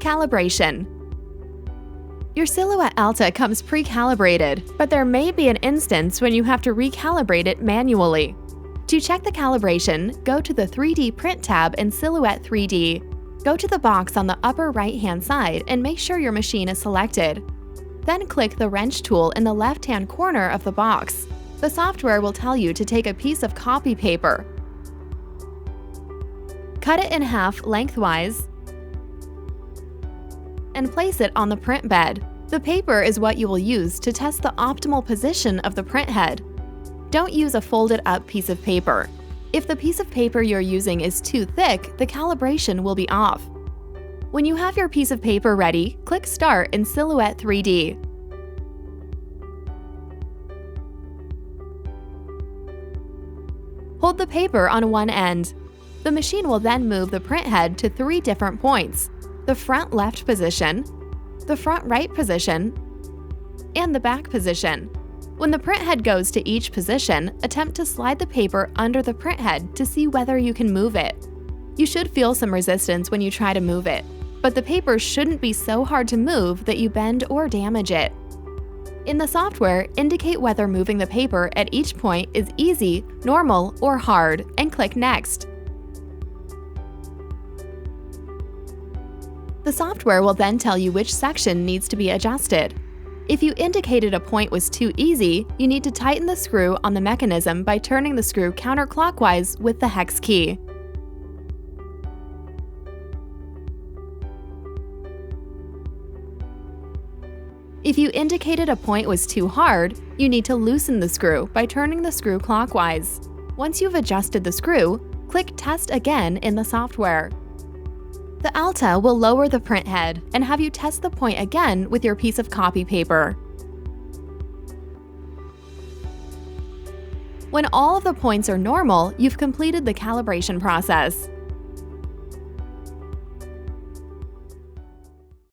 Calibration. Your Silhouette Alta comes pre-calibrated, but there may be an instance when you have to recalibrate it manually. To check the calibration, go to the 3D Print tab in Silhouette 3D. Go to the box on the upper right-hand side and make sure your machine is selected. Then click the wrench tool in the left-hand corner of the box. The software will tell you to take a piece of copy paper, cut it in half lengthwise, and place it on the print bed. The paper is what you will use to test the optimal position of the print head. Don't use a folded up piece of paper. If the piece of paper you're using is too thick, the calibration will be off. When you have your piece of paper ready, click Start in Silhouette 3D. Hold the paper on one end. The machine will then move the print head to 3 different points: the front left position, the front right position, and the back position. When the print head goes to each position, attempt to slide the paper under the print head to see whether you can move it. You should feel some resistance when you try to move it, but the paper shouldn't be so hard to move that you bend or damage it. In the software, indicate whether moving the paper at each point is easy, normal, or hard, and click Next. The software will then tell you which section needs to be adjusted. If you indicated a point was too easy, you need to tighten the screw on the mechanism by turning the screw counterclockwise with the hex key. If you indicated a point was too hard, you need to loosen the screw by turning the screw clockwise. Once you've adjusted the screw, click Test again in the software. The Alta will lower the print head and have you test the point again with your piece of copy paper. When all of the points are normal, you've completed the calibration process.